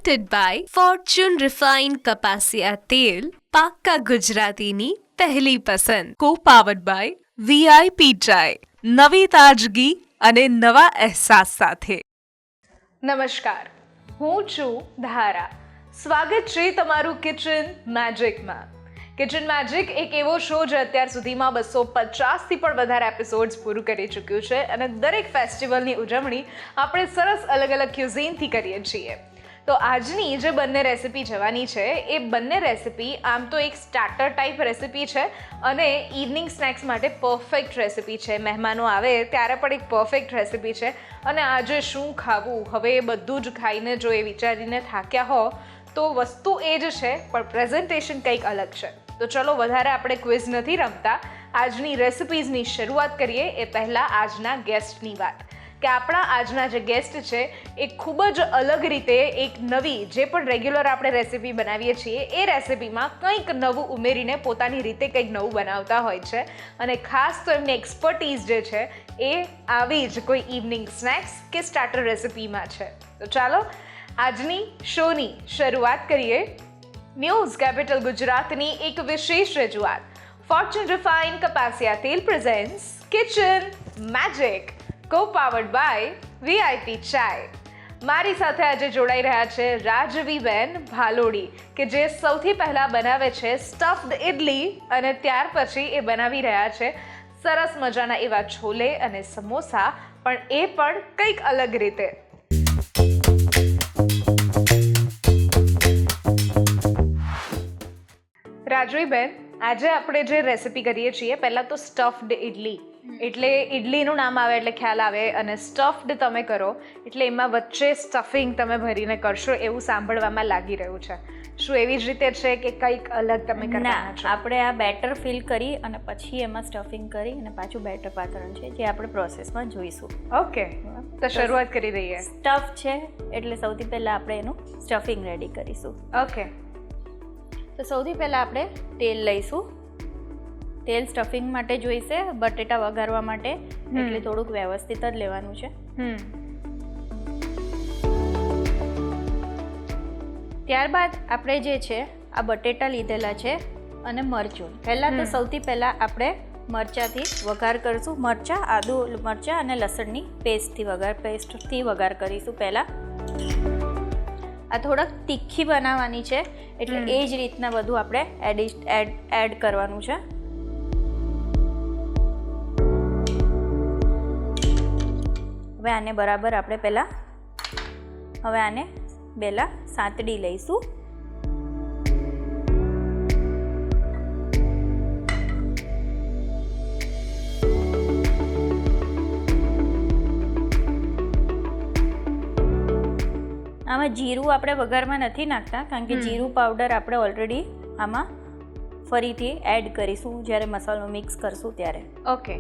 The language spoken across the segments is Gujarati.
presented by Fortune Refined કપાસિયા તેલ પાક્કા ગુજરાતીની પહેલી પસંદ co-powered by VIP ચાય નવી તાજગી અને નવા અહેસાસ સાથે. નમસ્કાર, હું છું ધારા. સ્વાગત છે તમારું કિચન મેજિકમાં. કિચન મેજિક એક એવો શો જે અત્યાર સુધીમાં 250થી પણ વધારે એપિસોડ્સ પૂરું કરી ચૂક્યું છે અને દરેક ફેસ્ટિવલની ઉજવણી આપણે સરસ અલગ અલગ ક્યુઝીનથી કરીએ છીએ. તો આજની જે બંને રેસિપી જવાની છે એ બંને રેસિપી આમ તો એક સ્ટાર્ટર ટાઈપ રેસિપી છે અને ઇવનિંગ સ્નેક્સ માટે પરફેક્ટ રેસિપી છે. મહેમાનો આવે ત્યારે પણ એક પરફેક્ટ રેસિપી છે અને આજે શું ખાવું, હવે એ બધું જ ખાઈને જો એ વિચારીને થાક્યા હો તો વસ્તુ એ જ છે પણ પ્રેઝન્ટેશન કંઈક અલગ છે. તો ચલો વધારે આપણે ક્વિઝ નથી રમતા, આજની રેસિપીઝની શરૂઆત કરીએ એ પહેલાં આજના ગેસ્ટની વાત કે આપણા આજના જે ગેસ્ટ છે એ ખૂબ જ અલગ રીતે એક નવી જે પણ રેગ્યુલર આપણે રેસિપી બનાવીએ છીએ એ રેસિપીમાં કંઈક નવું ઉમેરીને પોતાની રીતે કંઈક નવું બનાવતા હોય છે અને ખાસ તો એમની એક્સપર્ટીઝ જે છે એ આવી જ કોઈ ઇવનિંગ સ્નેક્સ કે સ્ટાર્ટર રેસિપીમાં છે. તો ચાલો આજની શોની શરૂઆત કરીએ. ન્યૂઝ કેપિટલ ગુજરાતની એક વિશેષ રજૂઆત ફોર્ચ્યુન રિફાઇન્ડ કપાસિયા તેલ presents kitchen magic co-powered by VIP ચાય. મારી સાથે આજે જોડાઈ રહ્યા છે રાજવીબેન ભાલોડી કે જે સૌથી પહેલાં બનાવે છે સ્ટફ્ડ ઇડલી અને ત્યાર પછી એ બનાવી રહ્યા છે સરસ મજાના એવા છોલે અને સમોસા, પણ એ પણ કંઈક અલગ રીતે. રાજવીબેન, આજે આપણે જે રેસિપી કરીએ છીએ પહેલાં તો સ્ટફ્ડ ઇડલી, એટલે ઇડલીનું નામ આવે એટલે ખ્યાલ આવે અને સ્ટફ્ડ તમે કરો એટલે એમાં વચ્ચે સ્ટફિંગ તમે ભરીને કરશો એવું સાંભળવામાં લાગી રહ્યું છે. શું એવી જ રીતે છે કે કંઈક અલગ તમે કરવાના છો? આપણે આ બેટર ફિલ કરી અને પછી એમાં સ્ટફિંગ કરી અને પાછું બેટર પાથરણ છે જે આપણે પ્રોસેસમાં જોઈશું. ઓકે, તો શરૂઆત કરી દઈએ. સ્ટફ છે એટલે સૌથી પહેલાં આપણે એનું સ્ટફિંગ રેડી કરીશું. ઓકે, તો સૌથી પહેલાં આપણે તેલ લઈશું. તેલ સ્ટફિંગ માટે જોઈશે, બટેટા વઘારવા માટે, એટલે થોડુંક વ્યવસ્થિત જ લેવાનું છે. ત્યારબાદ આપણે જે છે આ બટેટા લીધેલા છે અને મરચું. પહેલાં તો સૌથી પહેલાં આપણે મરચાંથી વઘાર કરીશું. મરચાં, આદુ મરચાં અને લસણની પેસ્ટથી વઘાર કરીશું પહેલાં. આ થોડાક તીખી બનાવવાની છે એટલે એ જ રીતના બધું આપણે એડ કરવાનું છે. હવે આને બરાબર આપણે પહેલાં સાંતળી લઈશું. આમાં જીરું આપણે વઘારમાં નથી નાખતા કારણ કે જીરું પાવડર આપણે ઓલરેડી આમાં ફરીથી એડ કરીશું જ્યારે મસાલો મિક્સ કરશું ત્યારે. ઓકે,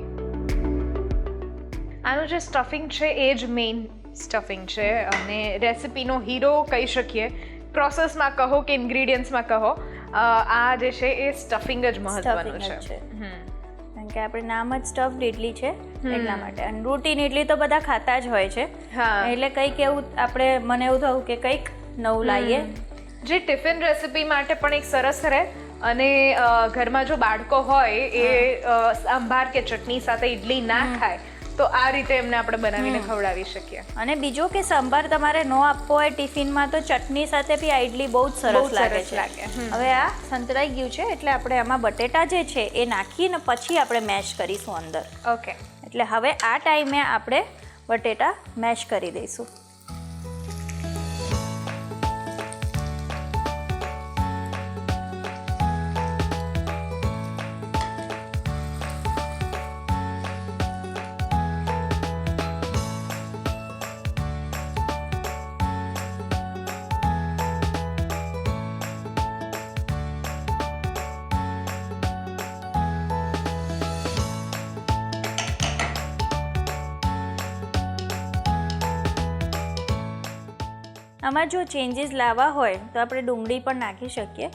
આનું જે સ્ટફિંગ છે એ જ મેઇન સ્ટફિંગ છે અને રેસિપીનો હીરો કહી શકીએ. પ્રોસેસમાં કહો કે ઇન્ગ્રીડિયન્ટ્સમાં કહો, આ જે છે એ સ્ટફિંગ જ મહત્વનું છે. કારણ કે આપણે નામ જ સ્ટફ્ડ ઇડલી છે એટલા માટે. અને રૂટીન ઇડલી તો બધા ખાતા જ હોય છે એટલે કંઈક એવું મને એવું થયું કે કંઈક નવું લાવીએ જે ટિફિન રેસિપી માટે પણ એક સરસ રહે અને ઘરમાં જો બાળકો હોય એ સાંભાર કે ચટણી સાથે ઇડલી ના ખાય તો આ રીતે એમને આપણે બનાવીને ખવડાવી શકીએ. અને બીજું કે સંભાર તમારે ન આપવો હોય ટિફિનમાં તો ચટણી સાથે બી આ ઇડલી બહુ જ સરસ લાગે છે. હવે આ સંતળાઈ ગયું છે એટલે આપણે આમાં બટેટા જે છે એ નાખીને પછી આપણે મેશ કરીશું અંદર. ઓકે, એટલે હવે આ ટાઈમે આપણે બટેટા મેશ કરી દઈશું. આમાં જો ચેન્જીસ લાવવા હોય તો આપણે ડુંગળી પણ નાખી શકીએ,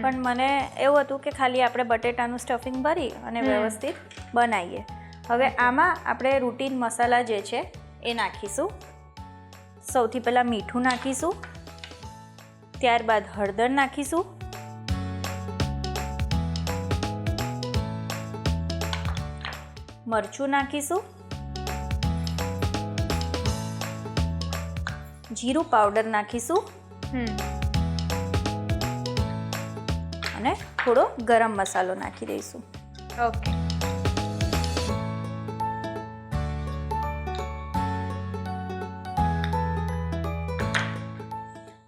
પણ મને એવું હતું કે ખાલી આપણે બટેટાનું સ્ટફિંગ ભરી અને વ્યવસ્થિત બનાવીએ. હવે આમાં આપણે રૂટીન મસાલા જે છે એ નાખીશું. સૌથી પહેલાં મીઠું નાખીશું, ત્યારબાદ હળદર નાખીશું, મરચું નાખીશું, જીરું પાવડર નાખીશું અને થોડો ગરમ મસાલો નાખી દઈશું. ઓકે.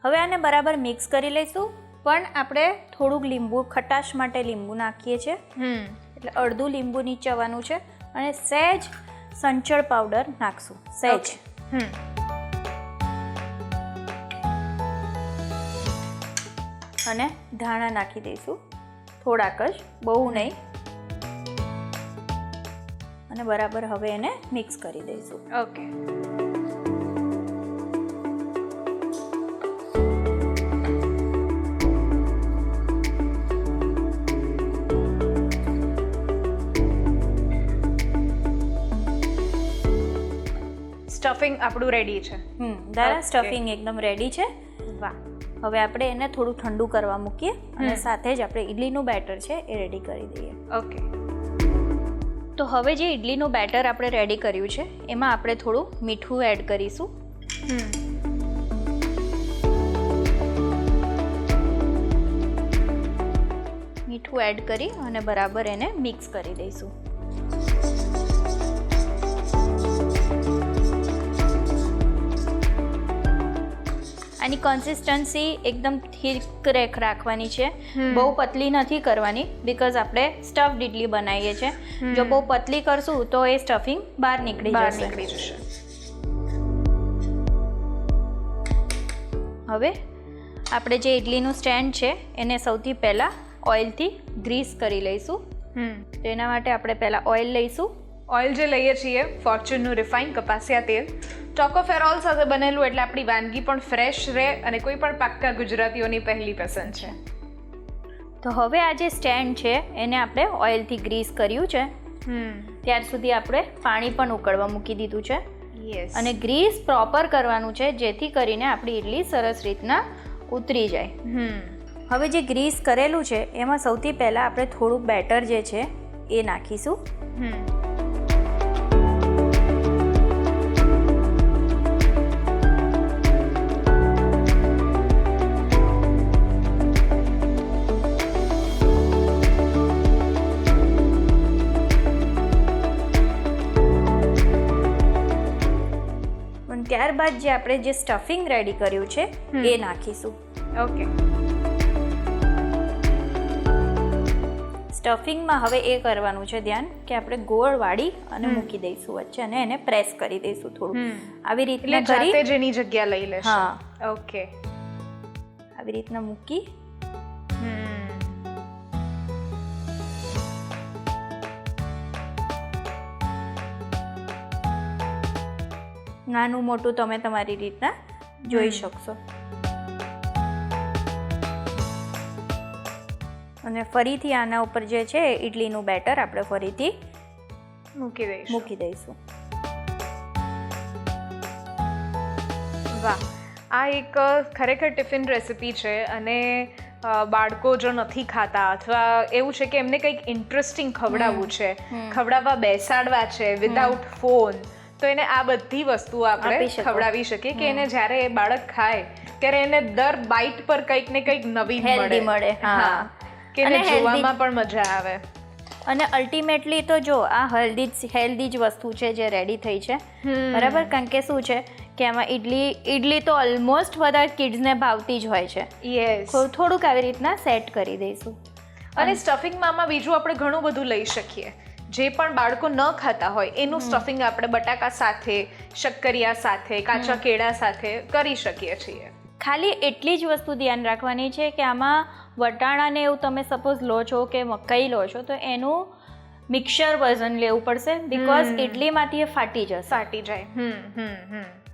હવે આને બરાબર મિક્સ કરી લઈશું, પણ આપણે થોડુંક લીંબુ ખટાશ માટે લીંબુ નાખીએ છીએ, એટલે અડધું લીંબુ નીચવાનું છે અને સહેજ સંચળ પાવડર નાખશું, સહેજ. અને ધાણા નાખી દઈશું થોડાક જ, બહુ નહીં. અને બરાબર હવે એને મિક્સ કરી દઈશું. ઓકે. સ્ટફિંગ આપણું રેડી છે. દારા Okay. સ્ટફિંગ એકદમ રેડી છે. વાહ. હવે આપણે એને થોડું ઠંડુ કરવા મૂકીએ અને સાથે જ આપણે ઇડલીનું બેટર છે એ રેડી કરી દઈએ. ઓકે. તો હવે જે ઇડલીનું બેટર આપણે રેડી કર્યું છે એમાં આપણે થોડું મીઠું એડ કરીશું. મીઠું એડ કરી અને બરાબર એને મિક્સ કરી દઈશું. આની કન્સિસ્ટન્સી એકદમ થીક રાખવાની છે, બહુ પતલી નથી કરવાની, બીકોઝ આપણે સ્ટફ્ડ ઇડલી બનાવીએ છીએ. જો બહુ પતલી કરશું તો એ સ્ટફિંગ બહાર નીકળી જશે. હવે આપણે જે ઇડલીનું સ્ટેન્ડ છે એને સૌથી પહેલાં ઓઇલથી ગ્રીસ કરી લઈશું. તો એના માટે આપણે પહેલાં ઓઇલ લઈશું. ઓઇલ જે લઈએ છીએ ફોર્ચ્યુનનું રિફાઇન્ડ કપાસિયા તેલ, ટોકોફેરોલ સાથે બનેલું, એટલે આપણી વાનગી પણ ફ્રેશ રહે અને કોઈ પણ પાક્કા ગુજરાતીઓની પહેલી પસંદ છે. તો હવે આ જે સ્ટેન્ડ છે એને આપણે ઓઇલથી ગ્રીસ કર્યું છે, ત્યાર સુધી આપણે પાણી પણ ઉકળવા મૂકી દીધું છે. યસ. અને ગ્રીસ પ્રોપર કરવાનું છે જેથી કરીને આપણી ઇડલી સરસ રીતના ઉતરી જાય. હવે જે ગ્રીસ કરેલું છે એમાં સૌથી પહેલાં આપણે થોડું બેટર જે છે એ નાખીશું. ત્યારબાદ જે આપણે જે સ્ટફિંગ રેડી કર્યું છે એ નાખીશું. ઓકે. સ્ટફિંગમાં હવે એ કરવાનું છે ધ્યાન કે આપણે ગોળ વાળી અને મૂકી દઈશું વચ્ચે અને એને પ્રેસ કરી દઈશું થોડું, આવી રીતના એટલે કરી. જાતે જ એની જગ્યા લઈ લેશે. હા. ઓકે. આવી રીતના મૂકી નાનું મોટું તમે તમારી રીતના જોઈ શકશો. અને ફરીથી આના ઉપર જે છે ઇડલીનું બેટર આપણે ફરીથી મૂકી દઈશું. વાહ, આ એક ખરેખર ટિફિન રેસિપી છે અને બાળકો જો નથી ખાતા અથવા એવું છે કે એમને કંઈક ઇન્ટરેસ્ટિંગ ખવડાવવું છે, ખવડાવવા બેસાડવા છે વિધાઉટ ફોન, તો એને આ બધી વસ્તુઓ આપણે ખવડાવી શકીએ કે એને જ્યારે એ બાળક ખાય ત્યારે એને દર બાઈટ પર કંઈક ને કંઈક નવીન મળે. હા, કે એને જોવામાં પણ મજા આવે. અને અલ્ટિમેટલી તો જો આ હેલ્ધી જ વસ્તુ છે જે રેડી થઈ છે, બરાબર? કારણ કે શું છે કે આમાં ઇડલી તો ઓલમોસ્ટ બધા કિડ્સને ભાવતી જ હોય છે. યસ. થોડુંક આવી રીતના સેટ કરી દઈશું. અને સ્ટફિંગમાં આમાં બીજું આપણે ઘણું બધું લઈ શકીએ. જે પણ બાળકો ન ખાતા હોય એનું સ્ટફિંગ આપણે બટાકા સાથે, શક્કરિયા સાથે, કાચા કેળા સાથે કરી શકીએ છીએ. ખાલી એટલી જ વસ્તુ ધ્યાન રાખવાની છે કે આમાં વટાણાને એવું તમે સપોઝ લો છો કે મકાઈ લો છો તો એનું મિક્સર વર્ઝન લેવું પડશે, બીકોઝ ઇડલીમાંથી એ ફાટી જાય.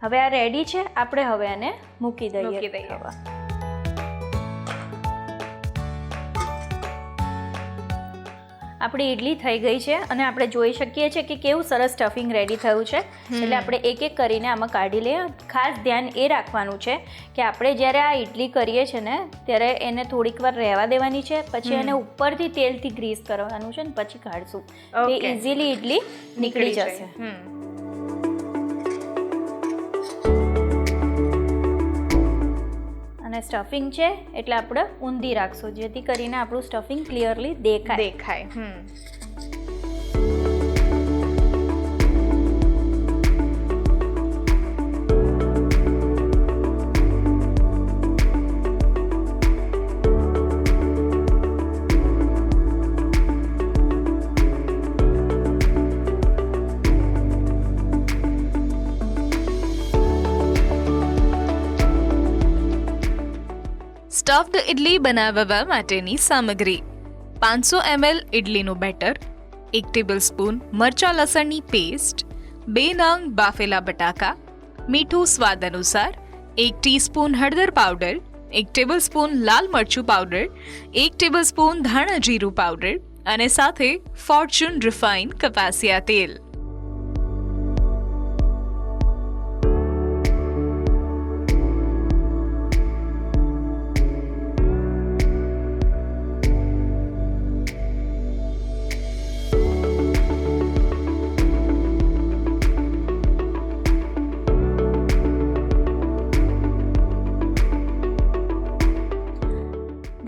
હવે આ રેડી છે, આપણે હવે એને મૂકી દઈએ. આપણી ઇડલી થઈ ગઈ છે અને આપણે જોઈ શકીએ છીએ કે કેવું સરસ સ્ટફિંગ રેડી થયું છે. એટલે આપણે એક એક કરીને આમાં કાઢી લઈએ. ખાસ ધ્યાન એ રાખવાનું છે કે આપણે જ્યારે આ ઇડલી કરીએ છીએ ને ત્યારે એને થોડીક વાર રહેવા દેવાની છે, પછી એને ઉપરથી તેલથી ગ્રીસ કરવાનું છે ને પછી કાઢશું. એ ઇઝીલી ઇડલી નીકળી જશે. અને સ્ટફિંગ છે એટલે આપણે ઊંધી રાખશું જેથી કરીને આપણું સ્ટફિંગ ક્લિયરલી દેખાય. સ્ટફ્ડ ઇડલી બનાવવા માટેની સામગ્રી: 500 ml ઇડલીનું બેટર, 1 ટેબલસ્પૂન મરચાં લસણની પેસ્ટ, 2 નંગ બાફેલા બટાકા, મીઠું સ્વાદ અનુસાર, 1 ટીસ્પૂન હળદર પાવડર, 1 ટેબલસ્પૂન લાલ મરચું પાવડર, 1 ટેબલસ્પૂન ધાણા જીરું પાવડર અને સાથે ફોર્ચ્યુન રિફાઇન કપાસિયા તેલ.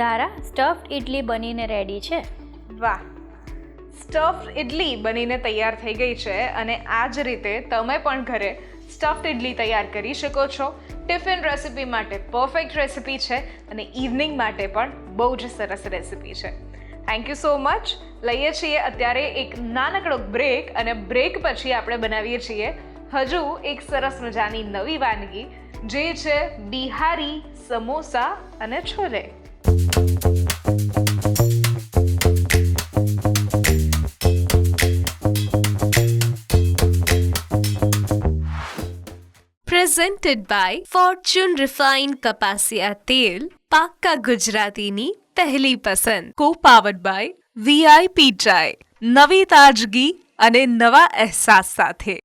ધારા, સ્ટફ્ડ ઇડલી બનીને રેડી છે. વાહ, સ્ટફ્ડ ઇડલી બનીને તૈયાર થઈ ગઈ છે અને આ જ રીતે તમે પણ ઘરે સ્ટફ્ડ ઇડલી તૈયાર કરી શકો છો. ટિફિન રેસિપી માટે પરફેક્ટ રેસિપી છે અને ઇવનિંગ માટે પણ બહુ જ સરસ રેસિપી છે. Thank you so much. લઈએ છીએ અત્યારે એક નાનકડો બ્રેક અને બ્રેક પછી આપણે બનાવીએ છીએ હજુ એક સરસ મજાની નવી વાનગી જે છે બિહારી સમોસા અને chole. Presented by Fortune refine કપાસિયા તેલ, પાક્કા ગુજરાતીની પહેલી પસંદ. કો પાવર્ડ બાય વીઆઈપી ચાય, નવી તાજગી અને નવા અહેસાસ સાથે.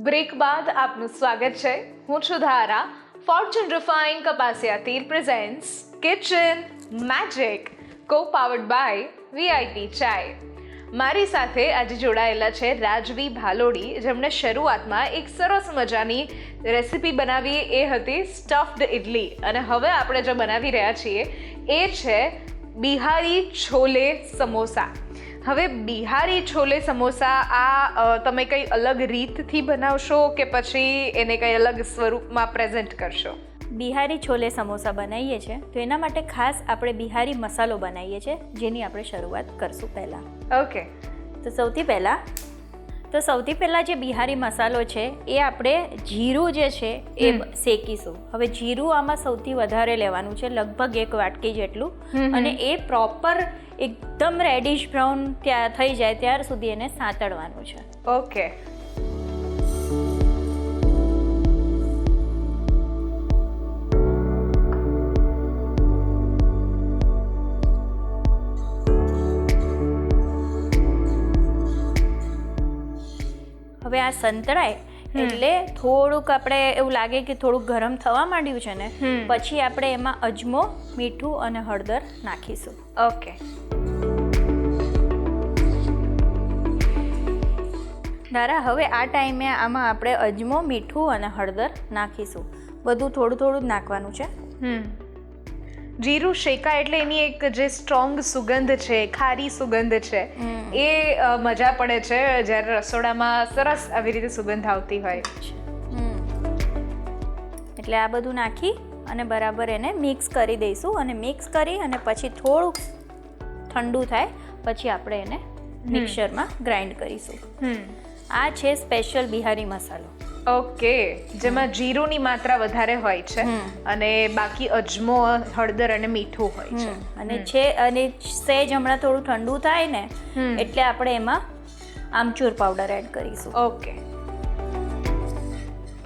બ્રેક બાદ આપનું સ્વાગત છે. હું છું ધારા. ફોર્ચ્યુન રિફાઇન કપાસિયા તેલ presents kitchen magic, co powered by VIP chai. મારી સાથે આજે જોડાયેલા છે રાજવી ભાલોડી, જેમણે શરૂઆતમાં એક સરસ મજાની રેસિપી બનાવી, એ હતી સ્ટફ્ડ ઇડલી. અને હવે આપણે જે બનાવી રહ્યા છીએ એ છે બિહારી છોલે સમોસા. હવે બિહારી છોલે સમોસા આ તમે કંઈ અલગ રીતથી બનાવશો કે પછી એને કંઈ અલગ સ્વરૂપમાં પ્રેઝન્ટ કરશો? બિહારી છોલે સમોસા બનાવીએ છીએ તો એના માટે ખાસ આપણે બિહારી મસાલો બનાવીએ છીએ જેની આપણે શરૂઆત કરશું પહેલાં. ઓકે. તો સૌથી પહેલાં જે બિહારી મસાલો છે એ આપણે જીરું જે છે એ શેકીશું. હવે જીરું આમાં સૌથી વધારે લેવાનું છે, લગભગ 1 વાટકી જેટલું. અને એ પ્રોપર એકદમ રેડિશ બ્રાઉન થઈ જાય ત્યાર સુધી એને સાંતળવાનું છે. ઓકે. હવે આ સંતળાય એટલે થોડુંક આપણે એવું લાગે કે થોડુંક ગરમ થવા માંડ્યું છે ને, પછી આપણે એમાં અજમો, મીઠું અને હળદર નાખીશું. ઓકે. ધારા, હવે આ ટાઈમે આમાં આપણે અજમો, મીઠું અને હળદર નાખીશું. બધું થોડું થોડું જ નાખવાનું છે. જીરું શેકાય એટલે એની એક જે સ્ટ્રોંગ સુગંધ છે, ખારી સુગંધ છે, એ મજા પડે છે જ્યારે રસોડામાં સરસ આવી રીતે સુગંધ આવતી હોય. એટલે આ બધું નાખી અને બરાબર એને મિક્સ કરી દઈશું. અને મિક્સ કરી અને પછી થોડુંક ઠંડુ થાય પછી આપણે એને મિક્સરમાં ગ્રાઇન્ડ કરીશું. આ છે સ્પેશિયલ બિહારી મસાલો. ઓકે. જેમાં જીરુંની માત્રા વધારે હોય છે અને બાકી અજમો, હળદર અને મીઠું હોય છે. અને સહેજ હમણાં થોડું ઠંડુ થાય ને એટલે આપણે એમાં આમચૂર પાવડર એડ કરીશું. ઓકે.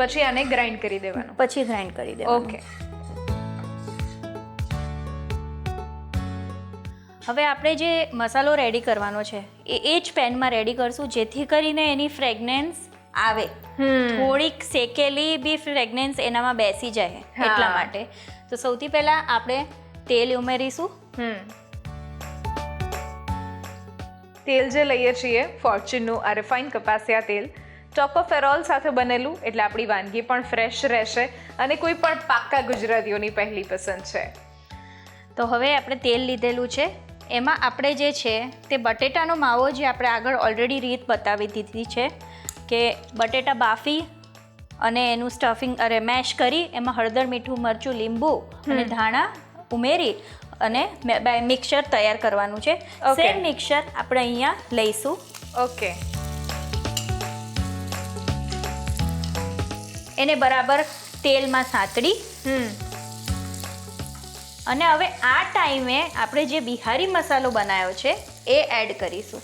પછી આને ગ્રાઇન્ડ કરી દેવાનું. ઓકે. હવે આપણે જે મસાલો રેડી કરવાનો છે એ જ પેનમાં રેડી કરશું, જેથી કરીને એની ફ્રેગ્રન્સ આવે. થોડીક શેકેલી બી ફ્રેગ્રન્સ એનામાં બેસી જાય એટલા માટે. તો સૌથી પહેલાં આપણે તેલ ઉમેરીશું. તેલ જે લઈએ છીએ ફોર્ચ્યુનનું આ રિફાઇન કપાસિયા તેલ ટોકોફેરોલ સાથે બનેલું, એટલે આપણી વાનગી પણ ફ્રેશ રહેશે અને કોઈ પણ પાક્કા ગુજરાતીઓની પહેલી પસંદ છે. તો હવે આપણે તેલ લીધેલું છે, એમાં આપણે જે છે તે બટેટાનો માવો જે આપણે આગળ ઓલરેડી રીત બતાવી દીધી છે કે બટેટા બાફી અને એનું સ્ટફિંગ મેશ કરી એમાં હળદર, મીઠું, મરચું, લીંબુ અને ધાણા ઉમેરી અને મિક્સર તૈયાર કરવાનું છે. સેમ મિક્સર આપણે અહીંયા લઈશું. ઓકે. એને બરાબર તેલમાં સાંતળી અને હવે આ ટાઈમે આપણે જે બિહારી મસાલો બનાવ્યો છે એ એડ કરીશું.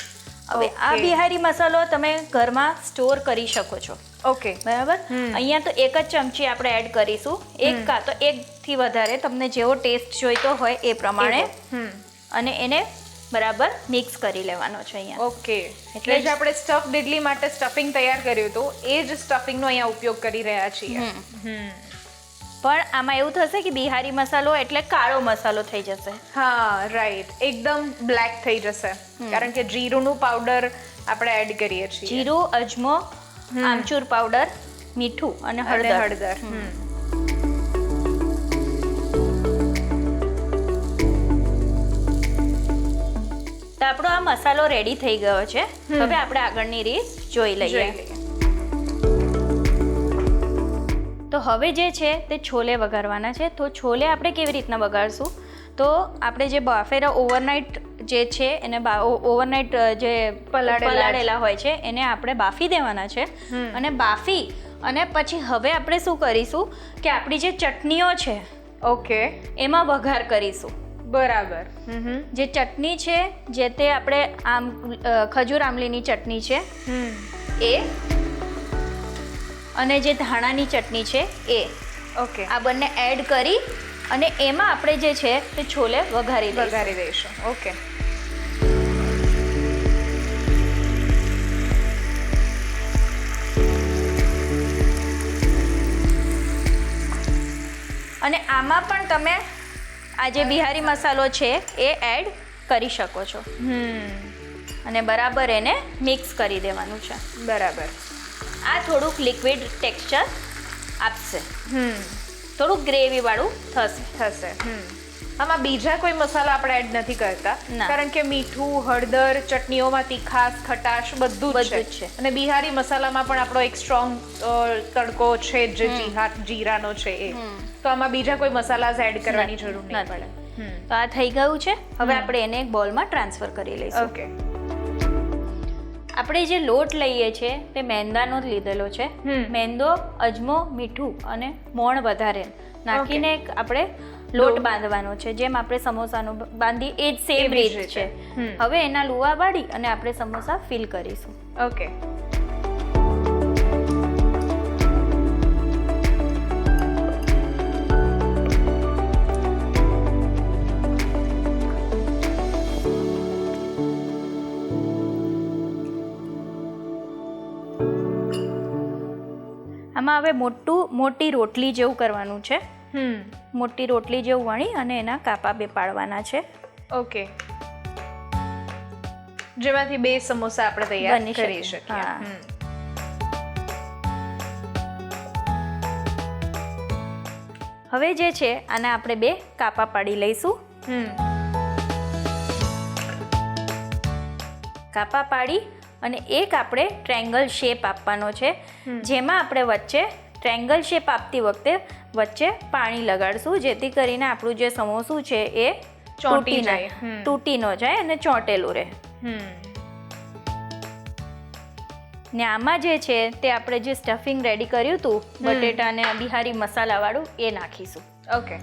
હવે આ બિહારી મસાલો તમે ઘરમાં સ્ટોર કરી શકો છો. ઓકે, બરાબર. અહીંયા તો એક જ ચમચી આપણે એડ કરીશું, એક કાં તો એકથી વધારે, તમને જેવો ટેસ્ટ જોઈતો હોય એ પ્રમાણે, અને એને બરાબર મિક્સ કરી લેવાનો છે અહીંયા. ઓકે, એટલે જે આપણે સ્ટફ ઇડલી માટે સ્ટફિંગ તૈયાર કર્યું હતું એ જ સ્ટફિંગનો અહીંયા ઉપયોગ કરી રહ્યા છીએ. પણ આમાં એવું થશે કે બિહારી મસાલો એટલે કાળો મસાલો થઈ જશે. હા, રાઈટ, એકદમ બ્લેક થઈ જશે કારણ કે જીરુંનું પાવડર આપણે એડ કરીએ છીએ. જીરું, અજમો, આમચૂર પાવડર, મીઠું અને હળદર. તો આપણો આ મસાલો રેડી થઈ ગયો છે. હવે આપણે આગળની રીત જોઈ લઈએ. તો હવે જે છે તે છોલે વઘારવાના છે. તો છોલે આપણે કેવી રીતના વઘારશું? તો આપણે જે બાફેલા ઓવરનાઇટ જે છે એને ઓવરનાઇટ જે પલાળેલા હોય છે એને આપણે બાફી દેવાના છે. અને બાફી અને પછી હવે આપણે શું કરીશું કે આપણી જે ચટણીઓ છે, ઓકે, એમાં વઘાર કરીશું. બરાબર. જે ચટણી છે જે તે આપણે ખજૂર આમલીની ચટણી છે એ, અને જે ધાણાની ચટણી છે એ, ઓકે, આ બંને એડ કરી અને એમાં આપણે જે છે તે છોલે વઘારી દઈશું. ઓકે. અને આમાં પણ તમે આ જે બિહારી મસાલો છે એ એડ કરી શકો છો. અને બરાબર એને મિક્સ કરી દેવાનું છે. બરાબર. આ થોડુંક લિક્વિડ ટેક્સચર આપશે, થોડુંક ગ્રેવી વાળું થશે. આમાં બીજા કોઈ મસાલા આપણે એડ નથી કરતા કારણ કે મીઠું, હળદર, ચટણીઓમાં તીખાશ, ખટાશ બધું જ છે. અને બિહારી મસાલામાં પણ આપણો એક સ્ટ્રોંગ તડકો છે જે જીરાનો છે એ, તો આમાં બીજા કોઈ મસાલા એડ કરવાની જરૂર નહીં પડે. તો આ થઈ ગયું છે. હવે આપણે એને એક બોલમાં ટ્રાન્સફર કરી લઈશું. ઓકે. આપણે જે લોટ લઈએ છીએ તે મેંદાનો જ લીધેલો છે. મેંદો, અજમો, મીઠું અને મોણ વધારે નાખીને આપણે લોટ બાંધવાનો છે. જેમ આપણે સમોસાનો બાંધી એ જ સેમ રીત છે. હવે એના લુવા વાળી અને આપણે સમોસા ફિલ કરીશું. ઓકે. આમાં હવે મોટી રોટલી જેવું કરવાનું છે. મોટી રોટલી જેવું વણી અને એના કાપા બે પાડવાના છે. ઓકે. જેમાંથી બે સમોસા આપણે તૈયાર કરી શકીએ. હવે જે છે આને આપણે બે કાપા પાડી લઈશું. કાપા પાડી અને એક આપણે ટ્રાયંગલ શેપ આપવાનો છે, જેમાં આપણે વચ્ચે ટ્રાયંગલ શેપ આપતી વખતે વચ્ચે પાણી લગાડશું, જેથી કરીને આપણું જે સમોસું છે એ તૂટી ન જાય અને ચોંટેલું રહે. ને આમાં જે છે તે આપણે જે સ્ટફિંગ રેડી કર્યું હતું બટેટા અને બિહારી મસાલા વાળું એ નાખીશું. ઓકે.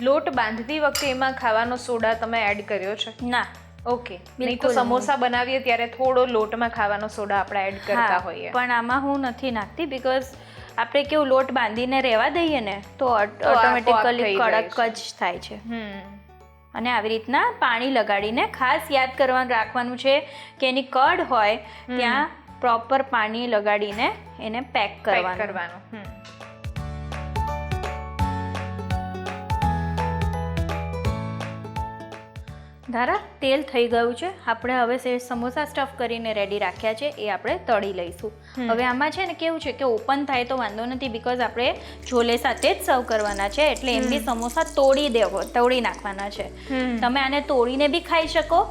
લોટ બાંધતી વખતે એમાં ખાવાનો સોડા તમે એડ કર્યો છે? ના. ઓકે. નહીં તો સમોસા બનાવીએ ત્યારે થોડો લોટમાં ખાવાનો સોડા આપણે એડ કરતા હોઈએ. પણ આમાં હું નથી નાખતી, બીકોઝ આપણે કેવું લોટ બાંધીને રહેવા દઈએ ને તો તો આ ઓટોમેટિકલી થઈ જાય કડક જ થાય છે. હમ અને આવી રીતના પાણી લગાડીને ખાસ યાદ કરવાનું રાખવાનું છે કે એની કડ હોય ત્યાં પ્રોપર પાણી લગાડીને એને પેક કરવાનું. ધારા તેલ થઈ ગયું છે. આપણે હવે સમોસા સ્ટફ કરીને રેડી રાખ્યા છે એ આપણે તળી લઈશું. હવે આમાં છે ને કેવું છે કે ઓપન થાય તો વાંધો નથી, બીકોઝ આપણે છોલે સાથે જ સર્વ કરવાના છે, એટલે એમ બી સમોસા તોડી નાખવાના છે. તમે આને તોડીને બી ખાઈ શકો,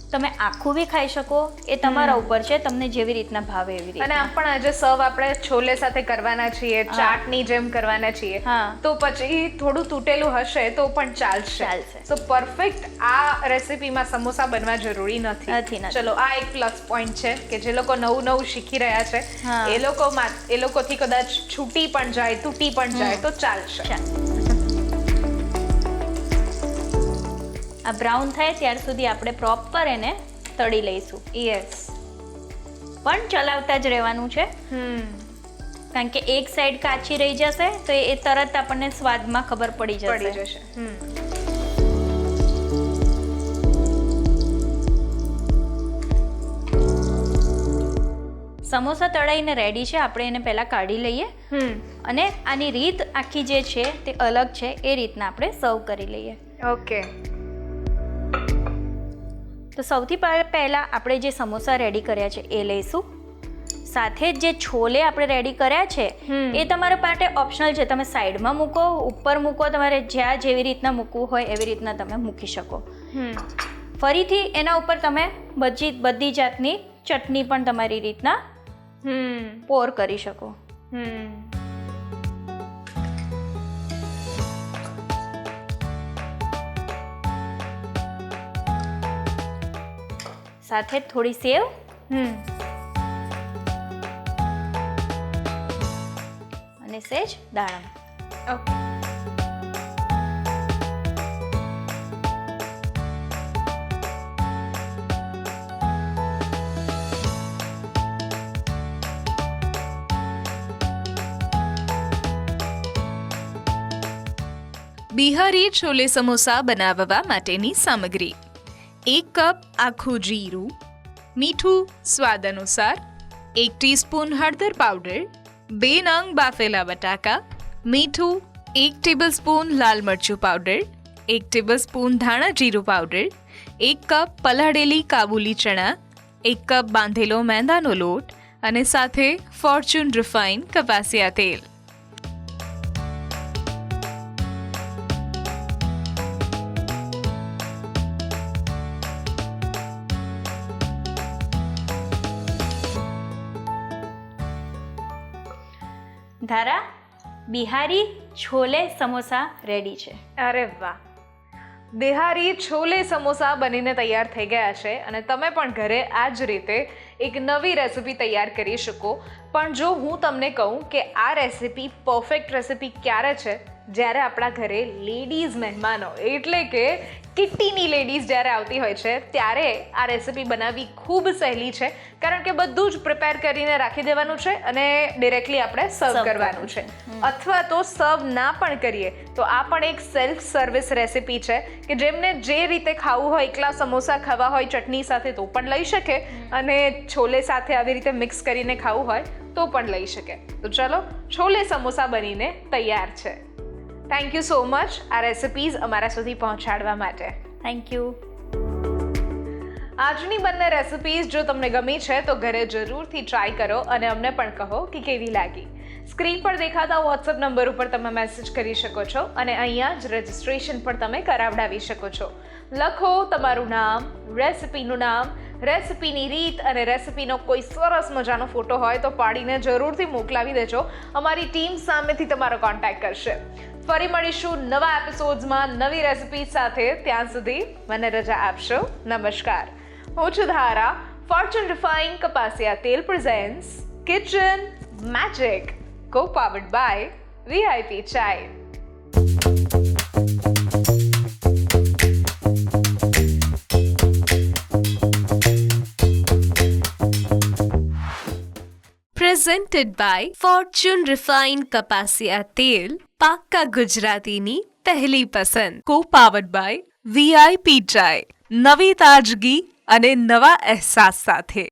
તમે આખું બી ખાઈ શકો, એ તમારા ઉપર છે, તમને જેવી રીતના ભાવે એવી રીતે. અને આ પણ આજે સર્વ આપણે છોલે સાથે કરવાના છીએ, ચાટની જેમ કરવાના છીએ, તો પછી થોડું તૂટેલું હશે તો પણ ચાલશે. સો પરફેક્ટ આ રેસીપીમાં સમોસા બનવા જરૂરી નથી. ચલો આ એક પ્લસ પોઈન્ટ છે કે જે લોકો નવું નવું શીખી રહ્યા છે એ લોકોથી કદાચ છૂટી પણ જાય, તૂટી પણ જાય તો ચાલશે. આ બ્રાઉન થાય ત્યાર સુધી આપણે પ્રોપર એને તળી લઈશું. યસ, પણ ચલાવતા જ રહેવાનું છે, કારણ કે એક સાઈડ કાચી રહી જશે તો એ તરત આપણને સ્વાદમાં ખબર પડી જશે. સમોસા તળાઈને રેડી છે. આપણે એને પહેલા કાઢી લઈએ અને આની રીત આખી જે છે તે અલગ છે, એ રીતના આપણે સર્વ કરી લઈએ. ઓકે, તો સૌથી પહેલાં આપણે જે સમોસા રેડી કર્યા છે એ લઈશું. સાથે જ જે છોલે આપણે રેડી કર્યા છે એ તમારા માટે ઓપ્શનલ છે. તમે સાઈડમાં મૂકો, ઉપર મૂકો, તમારે જ્યાં જેવી રીતના મૂકવું હોય એવી રીતના તમે મૂકી શકો. ફરીથી એના ઉપર તમે બધી જાતની ચટણી પણ તમારી રીતના પોર કરી શકો. સાથે થોડી સેવ અને સેજ દાડમ. ઓકે, બિહારી છોલે સમોસા બનાવવા માટેની સામગ્રી: 1 કપ આખું જીરું, મીઠું સ્વાદ અનુસાર, 1 ટીસ્પૂન હળદર પાવડર, 2 નંગ બાફેલા બટાકા, મીઠું, 1 ટેબલસ્પૂન લાલ મરચું પાવડર, 1 ટેબલસ્પૂન ધાણા જીરું પાવડર, 1 કપ પલાળેલી કાબુલી ચણા, 1 કપ બાંધેલો મેંદાનો લોટ અને સાથે ફોર્ચ્યુન રિફાઇન કપાસિયા તેલ. ધારા, બિહારી છોલે સમોસા રેડી છે. અરે વાહ, બિહારી છોલે સમોસા બનીને તૈયાર થઈ ગયા છે અને તમે પણ ઘરે આ જ રીતે એક નવી રેસિપી તૈયાર કરી શકો. પણ જો હું તમને કહું કે આ રેસિપી પરફેક્ટ રેસિપી ક્યારે છે, જ્યારે આપણા ઘરે લેડીઝ મહેમાનો એટલે કે કિટ્ટીની લેડીઝ જ્યારે આવતી હોય છે ત્યારે આ રેસિપી બનાવવી ખૂબ સહેલી છે, કારણ કે બધું જ પ્રિપેર કરીને રાખી દેવાનું છે અને ડિરેક્ટલી આપણે સર્વ કરવાનું છે. અથવા તો સર્વ ના પણ કરીએ તો આ પણ એક સેલ્ફ સર્વિસ રેસિપી છે કે જેમને જે રીતે ખાવું હોય, એકલા સમોસા ખાવા હોય ચટણી સાથે તો પણ લઈ શકે, અને છોલે સાથે આવી રીતે મિક્સ કરીને ખાવું હોય તો પણ લઈ શકે. તો ચલો, છોલે સમોસા બનીને તૈયાર છે. થેન્ક યુ સો મચ આ રેસિપીઝ અમારા સુધી પહોંચાડવા માટે. Thank you. આજની બંને રેસિપીઝ જો તમને ગમી છે તો ઘરે જરૂરથી ટ્રાય કરો અને અમને પણ કહો કે કેવી લાગી. સ્ક્રીન પર દેખાતા વોટ્સએપ નંબર ઉપર તમે મેસેજ કરી શકો છો અને અહીંયા જ રજિસ્ટ્રેશન પણ તમે કરાવડાવી શકો છો. લખો તમારું નામ, રેસિપીનું નામ, રેસિપીની રીત અને રેસિપીનો કોઈ સરસ મજાનો ફોટો હોય તો પાડીને જરૂરથી મોકલાવી દેજો. અમારી ટીમ સામેથી તમારો કોન્ટેક્ટ કરશે. ફરી મળીશું નવા એપિસોડ્સમાં નવી રેસિપી સાથે. ત્યાં સુધી મને રજા આપશો. નમસ્કાર. હું છું ધારા. ફોર્ચ્યુન રિફાઇન કપાસિયા તેલ presents kitchen magic, co-powered by VIP Chai. Present presented by Fortune refined કપાસિયા તેલ, પાક્કા ગુજરાતીની પહેલી પસંદ. કો પાવર્ડ બાય VIP ચાય, નવી તાજગી અને નવા અહેસાસ સાથે.